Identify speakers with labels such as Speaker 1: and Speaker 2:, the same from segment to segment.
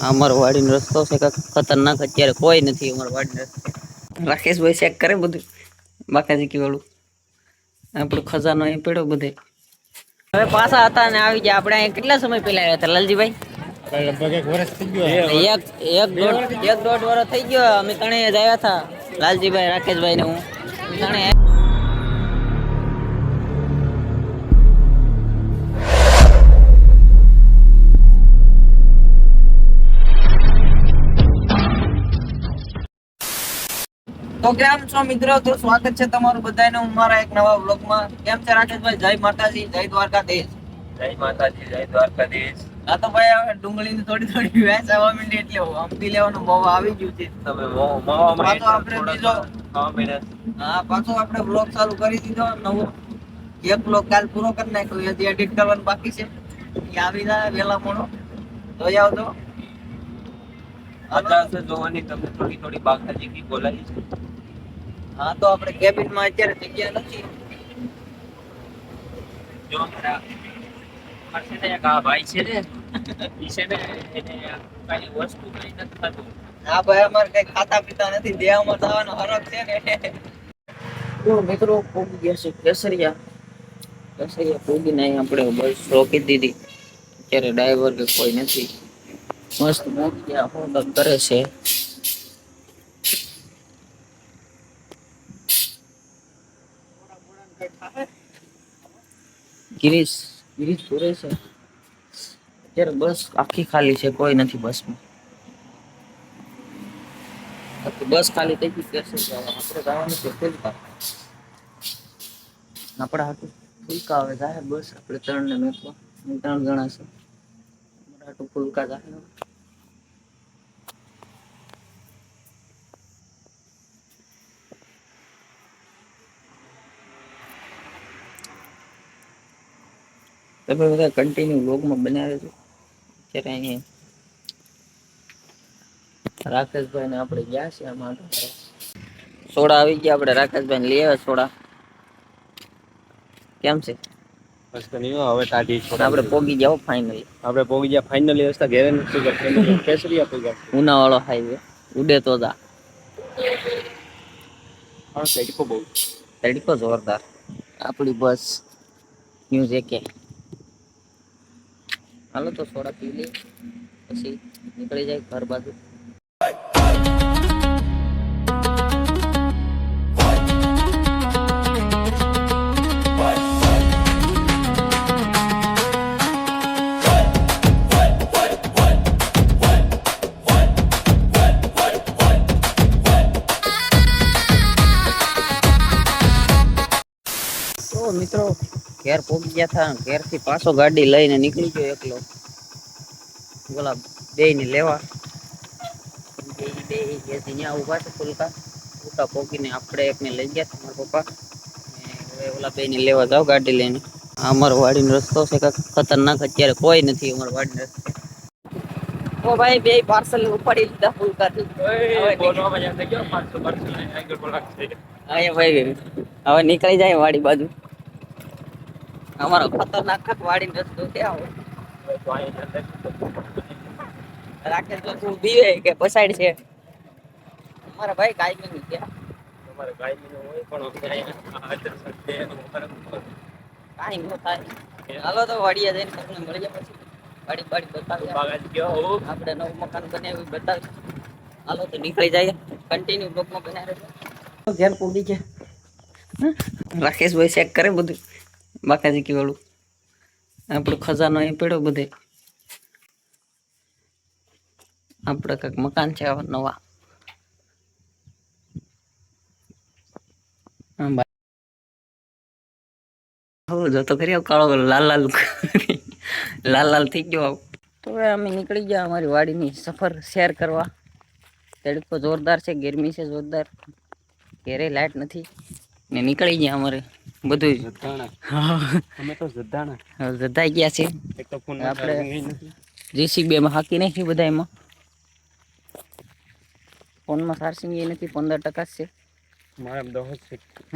Speaker 1: અમારો વાડીનો રસ્તો છે કાંઈક ખતરનાક. અત્યારે કોઈ નથી અમારો વાડીનો રસ્તો. રાકેશભાઈ ચેક કરે બધું બાકાજી વાળું. આપણો ખજાનો અહીં પડ્યો બધે. હવે પાછા હતા ને આવી ગયા. આપણે અહીંયા કેટલા સમય પહેલા આવ્યા હતા લાલજીભાઈ?
Speaker 2: લગભગ એક વર્ષ થઈ ગયો.
Speaker 1: એક દોઢ વર્ષ થઈ ગયો. અમે ત્રણે જ આવ્યા હતા, લાલજીભાઈ, રાકેશભાઈ ને હું. ત્રણે તો કેમ છો મિત્રો? તો સ્વાગત છે તમારું બધાનું મારા એક નવા વ્લોગમાં. કેમ છે રાકેશભાઈ? જય માતાજી, જય દ્વારકાધીશ.
Speaker 2: જય માતાજી, જય દ્વારકાધીશ.
Speaker 1: આ તો ભાઈ હવે ડુંગળીની થોડી વેચ આવવા માંડી એટલે હમતી લેવાનું બહુ આવી ગયું છે.
Speaker 2: તમે
Speaker 1: પાછો આપણે બીજો પાછો આપણે વ્લોગ ચાલુ કરી દીધો નવો. એક વ્લોગ કાલ પૂરો કરી નાખ્યો, હજી એડિટ કરવાનું બાકી છે. એ આવી જાય વેલા મોડો જોઈ આવજો.
Speaker 2: અત્યારે જોવાની તમને થોડી બાકાજી કી બોલાવી છે.
Speaker 1: હા, તો આપણે કેબિનમાં અત્યારે જગ્યા નથી.
Speaker 2: જો અમારા એક આ ભાઈ છે ને, ઈ છે ને એને કઈ વસ્તુ કઈ નથી થતું.
Speaker 1: હા ભાઈ, અમારે કઈ ખાતા પીતા નથી, દેહમાં જવાનો હરખ છે ને. તો મિત્રો પોગી ગયા છે કેસરિયા પોગીને અહીં આપણે બસ રોકી દીધી. અત્યારે ડ્રાઈવર કે કોઈ નથી. મસ્ત પોગી ગયા, હોટલ કરે છે. ગિરીશ પૂરે છે. અત્યારે બસ આખી ખાલી છે, કોઈ નથી બસમાં. બસ ખાલી થઈ ગઈ. આપણે જવાનું છે ફુલકા. આપણા હાટું ફુલકા હવે જાય બસ. આપણે 3 ને મેકવા 3 જણા છે. આપણા હાટું ફુલકા જાય. તમે બધા કન્ટિન્યુ વ્લોગમાં બનાવે છે. અત્યારે અહીંયા રાકેશભાઈ ને આપણે ગયા છે. આમાં સોડા આવી ગયા. આપણે રાકેશભાઈ ને લઈ આવ્યા સોડા. કેમ છે?
Speaker 2: બસ તો નહીં હવે ટાઢી છોડા.
Speaker 1: આપણે પોગી જાવ ફાઇનલી.
Speaker 2: આપણે પોગી ગયા ફાઇનલી. રસ્તા ઘેરે નથી ગયા. કેસરિયા પોગી ગયા.
Speaker 1: ઉનાવાળો હાઈવે ઉડે તો જા.
Speaker 2: હા,
Speaker 1: તડકો જોરદાર. આપણી બસ ન્યૂઝ એકે. હાલો તો સોડા પી લઈએ, પછી નીકળી જાય ઘર બાજુ. તો મિત્રો ઘેર પહોંચી ગયા હતા. ઘેરથી પાછો ગાડી લઈને નીકળી ગયો એકલો. બોલા બે ને લેવા બે ત્યાં ઉભા છે. ફૂલકા પોકીને આપણે એકને લઈ ગયા હતા મારા પપ્પા. હવે ઓલા બે ને લેવા જાવ ગાડી લઈને. અમારો વાડીનો રસ્તો છે કાંઈક ખતરનાક. અત્યારે કોઈ નથી અમારો વાડીનો રસ્તો. ઓ ભાઈ, બે પાર્સલ ઉપાડી લીધા ફૂલકાથી. ભાઈ હવે નીકળી જાય વાડી બાજુ. અમારો ખતરનાક વાડીનો રસ્તો છે. રાકેશ તો તું બીવે કે પસાડ છે. અમારા ભાઈ કાઈ નહીં ગયા.
Speaker 2: તમારે ગાય હોય પણ
Speaker 1: કાઈ ન થાય. હાલો તો વાડીએ જઈને તમને મળી જાય. પછી વાડી બતાવી આપણે નવું મકાન બનાવ્યું બતાવી. હાલો તો નીકળી જાય. કન્ટિન્યુ બ્લોકમાં બનાવે છે. ઘેર પૂગી છે. રાકેશભાઈ ચેક કરે બધું બાકાજી વાળું. આપણો ખજાનો અહીં પડ્યો બધે. આપણે કંઈક મકાન છે નવા. જતો કરી કાળો લાલ થઈ ગયો. તો હવે અમે નીકળી ગયા અમારી વાડીની સફર શેર કરવા. તડકો જોરદાર છે, ગરમી છે જોરદાર. ઘેરે લાઈટ નથી ને નીકળી ગયા અમારે બધું.
Speaker 2: અમે તો
Speaker 1: જધાઈ ગયા છે. આપણે JCB હાકી નાખી બધા. એમાં ફોનમાં ચાર્જિંગ એ નથી, 15% છે.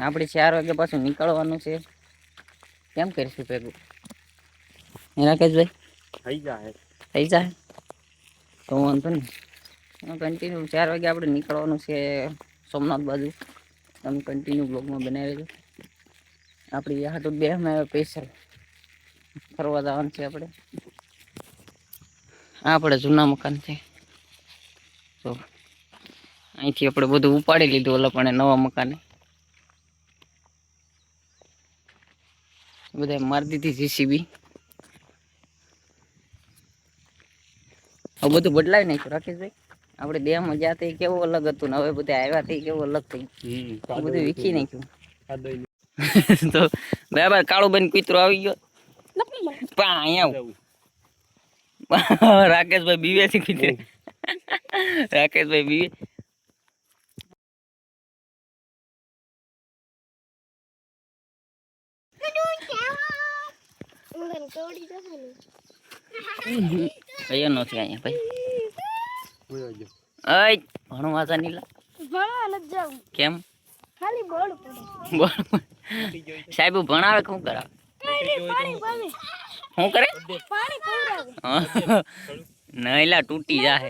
Speaker 1: આપણે 4 વાગે પાછું નીકળવાનું છે. કેમ કરીશું ભેગું રાકેશભાઈ?
Speaker 2: થઈ જાય.
Speaker 1: તો વાંધો નહીં. કન્ટિન્યુ 4 વાગે આપણે નીકળવાનું છે સોમનાથ બાજુ. તમે કન્ટિન્યુ બ્લોગમાં બનાવી રહેજો. આપણી હાટુ બે સ્પેશિયલ ફરવા જવાનું છે આપણે. આપણે જૂના મકાન છે તો અહીંથી આપણે બધું ઉપાડી લીધું ઓલા પણ નવા મકાને બધા મારી દીધી જીસીબી. હવે બધું બદલાવી નાખ્યું રાકેશભાઈ. આપણે દેહમાં ગયા તે કેવું અલગ હતું ને હવે બધા આવ્યા તે કેવું અલગ થઈ ગયું. બધું વીખી નાખ્યું. તો બરાબર કાળુબેન કૂતરો આવી ગયો પા અહીંયા રાકેશભાઈ બીવે છે કીધે. રાકેશભાઈ બીવે. કયો નથી અહીંયા ભાઈ. અય ભણવા વાંચા નીલા
Speaker 3: ભણવા નથી જાવું.
Speaker 1: કેમ?
Speaker 3: ખાલી બોર્ડ પડે.
Speaker 1: સાહેબ ભણાવે શું કરાવે?
Speaker 3: પાણી
Speaker 1: શું કરે?
Speaker 3: પીવડાવે.
Speaker 1: નઈલા તૂટી જાહે.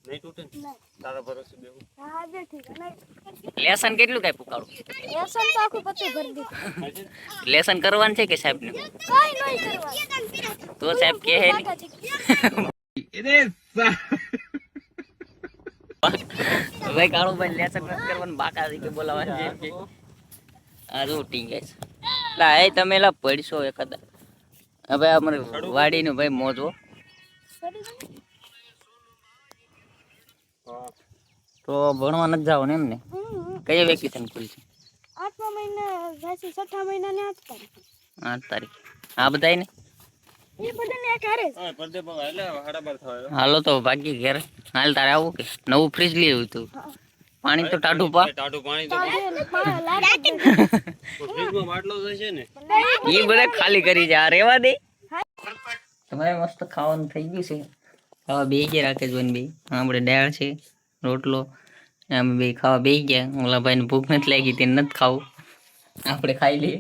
Speaker 2: નહીં તૂટે ને? તારા ભરોસે બેહું.
Speaker 3: હા બે ઠીક નહીં.
Speaker 1: લેસન કેટલું કઈ પુકાડું?
Speaker 3: લેસન તો આખું પછી ભરી દીધું.
Speaker 1: લેસન કરવાનું છે કે સાહેબ ને?
Speaker 3: કાઈ નહીં કરવા.
Speaker 1: તો સાહેબ કે હે નહીં. ભાઈ કાળુભાઈ લેસન નથી કરવાનું બાકા કે બોલાવવાનું છે કે આ જો ટીંગે છે. લા એ તમે લા પડશો એકાદા. હવે અમારે વાડીનું ભાઈ મોજો તો ભણવા નથી જાવ ને એમને. કઈ વેકેશન ખુલશે?
Speaker 3: 8મા મહિના પછી 6ઠા મહિનાની 8 તારીખ.
Speaker 1: 8 તારીખ. આ બધાય ને
Speaker 3: એ બધાને એક હારે જ.
Speaker 2: હા પડદે પર એટલે 12:30 થયો.
Speaker 1: હાલો તો ભાગી ઘેર. હાલ તારે આવું કે નવું ફ્રીજ લેવું તું? પાણી તો ટાઢું પા.
Speaker 2: ટાઢું પાણી તો ફ્રીજમાં બાટલો છે ને
Speaker 1: એ બધા ખાલી કરી જા રેવા દે. તમારે મસ્ત ખાવાનું થઈ ગયું છે. ખાવા બે ગયા રાકેશભાઈ બે. આપણે દાળ છે રોટલો અમે બે ખાવા બે ગયા. ઓલા ભાઈને ભૂખ નથી લાગી તેને નથી ખાવું. આપણે ખાઈ લઈએ.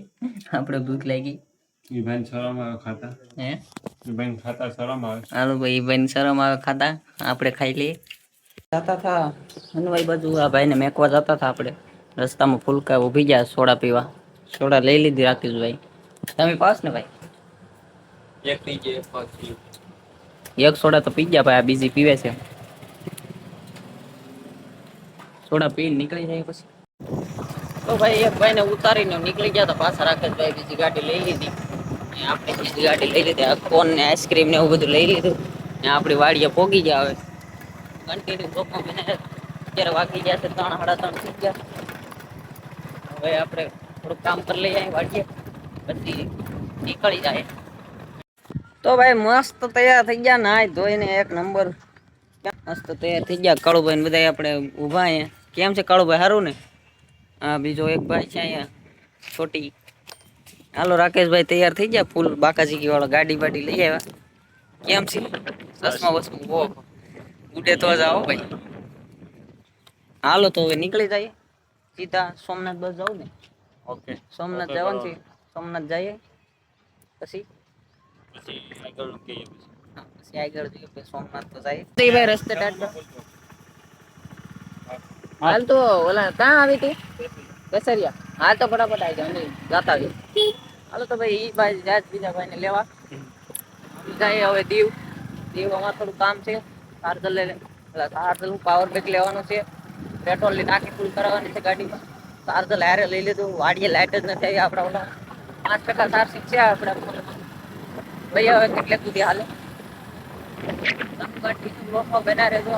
Speaker 1: આપણે ભૂખ લાગી.
Speaker 2: ઈ ભાઈ શરમ આવે ખાતા.
Speaker 1: હે
Speaker 2: ઈ ભાઈ ખાતા શરમ આવે.
Speaker 1: હાલો ભાઈ ભાઈને શરમ આવે ખાતા. આપણે ખાઈ લઈએ. જતા હતા હનવાઈ બાજુ આ ભાઈને મેકવા જતા હતા આપણે. રસ્તામાં ફૂલકા ઊભી ગયા સોડા પીવા. સોડા લઈ લીધી રાકેશભાઈ. તમે પાસ ને ભાઈ?
Speaker 2: એક થઈ જાય પાછી.
Speaker 1: એક સોડા તો પી ગયા ભાઈ. આ બીજી પીવે છે. સોડા પીને નીકળી જાય પછી તો ભાઈ એક ભાઈને ઉતારીને નીકળી ગયા તો પાછા રાકેશભાઈ બીજી ગાડી લઈ લીધી. આપણે બીજી ગાડી લઈ લીધી. આ કોન ને આઈસ્ક્રીમ ને એવું બધું લઈ લીધું. ને આપણી વાડીએ પોગી ગયા. હવે કન્ટિન્યુ ચોખ્ખું બને. અત્યારે વાગી ગયા છે 3 સાડા 3 થઈ ગયા. હવે આપણે થોડુંક કામ કરી લઈએ વાડીએ પછી નીકળી જાય. તો ભાઈ મસ્ત તૈયાર થઈ ગયા. નાય ધોઈને એક નંબર મસ્ત તૈયાર થઈ ગયા. કાળુભાઈ બધા આપણે ઊભા અહીંયા. કેમ છે કાળુભાઈ? સારું ને? હા બીજો એક ભાઈ છે અહીંયા છોટી. હાલો રાકેશભાઈ તૈયાર થઈ ગયા ફૂલ બાકાજી વાળો. ગાડી બાડી લઈ આવ્યા. કેમ છે? ચશ્મા વસમાં ઓહો ઉડે તો જ આવો ભાઈ. હાલો તો હવે નીકળી જાય સીધા સોમનાથ બસ જાવ ને.
Speaker 2: ઓકે
Speaker 1: સોમનાથ જવાનું છે. સોમનાથ જઈએ પછી
Speaker 2: પછી આગળ કહીએ
Speaker 1: પછી આગળ જઈએ પછી સોમનાથ તો જાય. ભાઈ રસ્તે ટાટા હાલ તો ઓલા ક્યાં આવી તું કેસરિયા? હાલ તો ફટાફટ આવી જાવ જાતા આવ્યો. હાલો તો ભાઈ ઈ ભાઈ જાય બીજા ભાઈને લેવા. જાય હવે દીવ. દીવ અમારે થોડું કામ છે. ચાર્જર લઈ લે. ચાર્જર પાવર બેક લેવાનું છે. પેટ્રોલ ની ટાંકી ફૂલ કરાવવાની છે ગાડીમાં. ચાર્જર હારે લઈ લીધું. વાડીએ લાઈટ જ નથી આવી આપણા ઓલા 5% ચાર્જિંગ છે આપણા. ભાઈ હવે કેટલે સુધી હાલે બના રહેજો.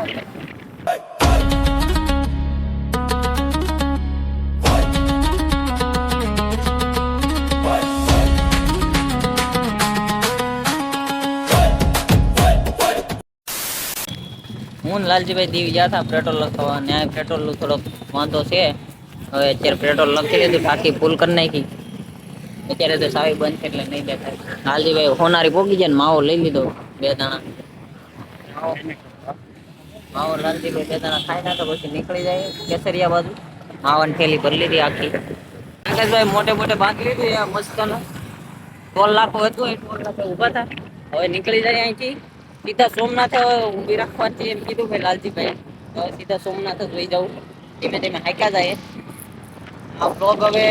Speaker 1: હું લાલજીભાઈ દીવ ગયા હતા પેટ્રોલ લખવા. ન્યાય પેટ્રોલ નું થોડોક વાંધો છે. હવે અત્યારે પેટ્રોલ લખી લીધું. ટાંકી ફૂલ કરી નાખી. અત્યારે તો સાવી બંધ છે એટલે નહીં દેખાય. લાલજીભાઈ હોનારી પોગી જાય ને માવો લઈ લીધો 2 દાણા. માવો લાલજીભાઈ 2 દાણા ખાઈ નાખે પછી નીકળી જાય કેસરિયા બાજુ. માવાની થેલી ભરી લીધી આખી. રાકેશભાઈ મોટે મોટે બાંધી લીધું. એ મસ્ત ટોલ નાખો હતું એ ટોલ નાખે ઊભા હતા. હવે નીકળી જાય અહીંથી સીધા સોમનાથ ઊભી રાખવાથી એમ કીધું ભાઈ લાલજીભાઈ, તો સીધા સોમનાથ જ લઈ જાઉં. ધીમે ધીમે હાક્યા જાય. આ બ્લોગ હવે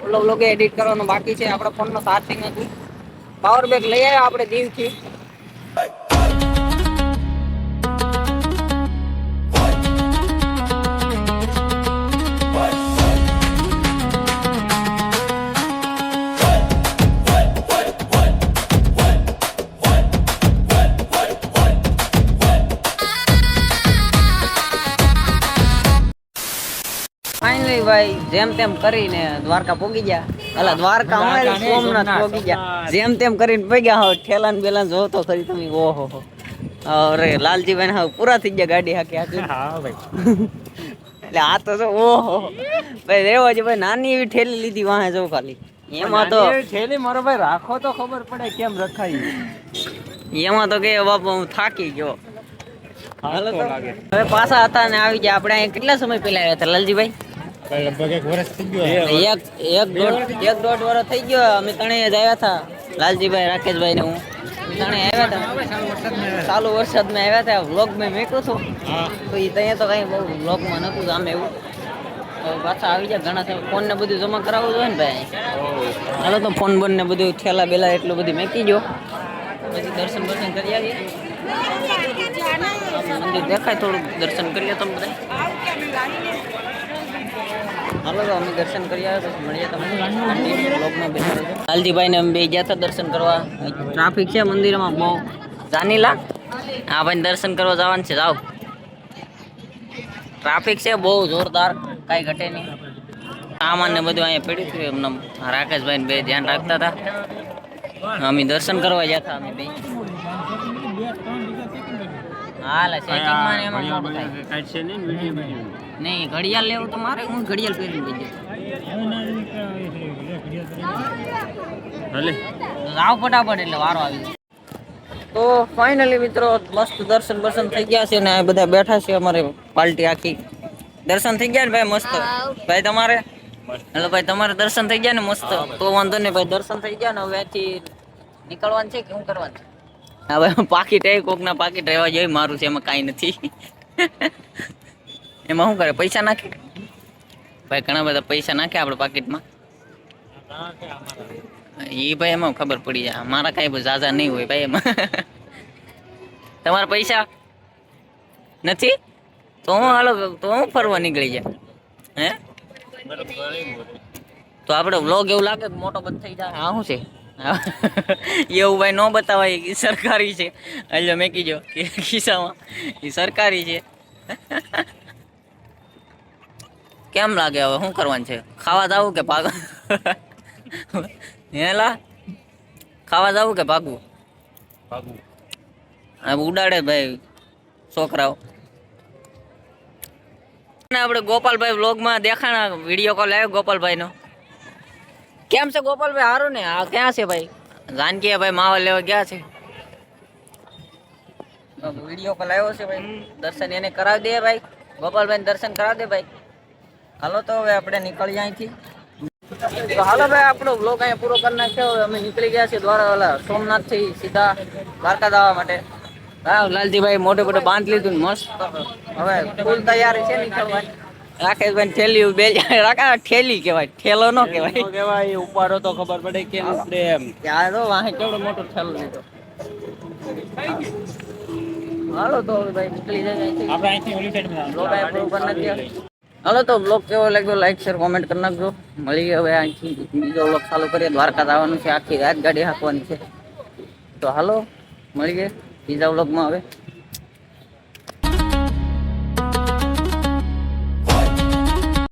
Speaker 1: ઓલો બ્લોગ એડિટ કરવાનો બાકી છે. આપણા ફોનનો ચાર્જિંગ હતું. પાવર બેંક લઈ આવ્યા આપણે દીવથી. ફાઇનલી ભાઈ જેમ તેમ કરીને દ્વારકા પોગી ગયા. અલા દ્વારકા અમારે સોમનાથ પોગી ગયા. જેમ તેમ કરીને પગ્યા. હવે ઠેલાન બેલાન જો તો ખરી તમે. ઓહો હો. અરે લાલજીભાઈ હવે પૂરા થઈ ગયા ગાડી હાકી હાકી.
Speaker 2: હા ભાઈ.
Speaker 1: એટલે આ તો જો ઓહો ભાઈ રેવા છે ભાઈ. નાની એવી ઠેલી લીધી વાહે જો ખાલી. એમાં તો
Speaker 2: થેલી મારો ભાઈ રાખો તો ખબર પડે કેમ રખાય.
Speaker 1: એમાં તો કે બાપા હું થાકી ગયો.
Speaker 2: હાલો તો લાગે.
Speaker 1: હવે પાછા હતા ને આવી ગયા. આપણે અહીંયા કેટલા સમય પહેલા આવ્યા હતા લાલજીભાઈ?
Speaker 2: લગભગ 1 વર્ષ થઈ ગયો.
Speaker 1: એક દોઢ વર્ષ થઈ ગયો. અમે ત્રણેય જ આવ્યા હતા. લાલજીભાઈ, રાકેશભાઈ ને હું ત્રણેય આવ્યા હતા. ચાલુ વરસાદમાં આવ્યા હતા. વ્લોગમાં મેક્યો હતો તો એ ત્યાં તો કઈ બહુ વ્લોગમાં નતું આમ એવું. તો પાછા આવી ગયા. ઘણા ફોન ને બધું જમા કરાવવું જોઈએ ને ભાઈ. હાલો તો ફોન બોન ને બધું ઠેલા બેલા એટલું બધું મેકી ગયો. પછી દર્શન કરી આવીએ. મંદિર દેખાય થોડું. દર્શન કરીએ તમે બધા. હાલો તો અમે દર્શન કરી આવ્યા. પછી મળીએ તમને બ્લોગમાં બેસી રહેજો. લાલજીભાઈ ને અમે બે ગયા હતા દર્શન કરવા. ટ્રાફિક છે મંદિરમાં બહુ. જાનીલા હા ભાઈ દર્શન કરવા જવાનું છે. જાઓ. ટ્રાફિક છે બહુ જોરદાર. કાંઈ ઘટે નહીં. સામાન ને બધું અહીંયા પડ્યું હતું. એમને રાકેશભાઈ ને બે ધ્યાન રાખતા હતા. અમે દર્શન કરવા ગયા હતા. અમે બે હાલ સેટિંગમાં ને એમાં મોટું થાય.
Speaker 2: કાઢશે નહીં વિડિયો
Speaker 1: નહીં ઘડિયાળ લેવું તો મારે. હું ઘડિયાળ પહેરીને ગઈ
Speaker 2: ભલે
Speaker 1: આવ ફટાફટ એટલે વારો આવી. તો ફાઇનલી મિત્રો મસ્ત દર્શન બર્શન થઈ ગયા છે ને આ બધા બેઠા છે અમારે પાર્ટી આખી. દર્શન થઈ ગયા ને ભાઈ મસ્ત. ભાઈ તમારે હેલો ભાઈ તમારે દર્શન થઈ ગયા ને મસ્ત. તો વાંધો નહીં ભાઈ દર્શન થઈ ગયા ને હવે અહીંથી નીકળવાનું છે કે શું કરવાનું છે? હવે પાકીટ એ કોકના પાકીટ રહેવા જોઈએ. મારું છે એમાં કાંઈ નથી. એમાં શું કરે પૈસા નાખે ભાઈ. ઘણા બધા પૈસા નાખે આપણે પાકીટમાં. એ ભાઈ એમાં ખબર પડી જાય. મારા કાંઈ ઝાઝા નહીં હોય ભાઈ એમાં. તમારા પૈસા નથી તો હું હાલો તો હું ફરવા નીકળી જાય. હે તો આપણે વ્લોગ એવું લાગે કે મોટો બંધ થઈ જાય. હા શું છે એવું ભાઈ ન બતાવાય. એ સરકારી છે. એટલે મેં કીધો ખિસ્સામાં એ સરકારી છે. કેમ લાગે હવે શું કરવાનું છે? ખાવા જવું કે ભાગ? હેલા ખાવા જવું કે ભાગવું? ઉડાડે ભાઈ છોકરાઓ. આપણે ગોપાલભાઈ વ્લોગમાં દેખાણા. વિડીયો કોલ આવ્યો ગોપાલભાઈનો. કેમ છે ગોપાલભાઈ? સારું ને? આ ક્યાં છે ભાઈ? જાનકી ભાઈ માવા લેવા ગયા છે. વિડીયો કોલ આવ્યો છે ભાઈ. દર્શન એને કરાવી દે ભાઈ. ગોપાલભાઈ દર્શન કરાવી દે ભાઈ. હાલો તો હવે આપણે નીકળીએ અહીંથી. તો હાલો ભાઈ આપણો વ્લોગ અહીંયા પૂરો કરી નાખ્યો. હવે અમે નીકળી ગયા છીએ દ્વારકા સોમનાથ થી સીધા દ્વારકા જવા માટે. હા લાલજીભાઈ મોટે મોટે બાંધ લીધું મસ્ત. હવે ફૂલ તૈયારી છે નીકળવાની. રાકેશભાઈ ઠેલી બે રાખા. ઠેલી કહેવાય, ઠેલો ન કહેવાય.
Speaker 2: કહેવાય ઉપાડો તો ખબર પડે કેમ ઉપડે એમ.
Speaker 1: ત્યાં તો વાહે કેવડો મોટો ઠેલો લીધો. હાલો તો ભાઈ નીકળી જાય
Speaker 2: આપણે અહીંથી ઓલી સાઈડ
Speaker 1: બ્લોગ અહીંયા પૂરો કરી નાખ્યો. હાલો તો બ્લોગ કેવો લાગ્યો લાઈક શેર કોમેન્ટ કરી નાખજો. મળીએ હવે અહીંથી બીજો બ્લોગ ચાલુ કરીએ. દ્વારકા જવાનું છે. આખી રાત ગાડી હાંકવાની છે. તો હાલો મળીએ બીજા બ્લોગમાં હવે.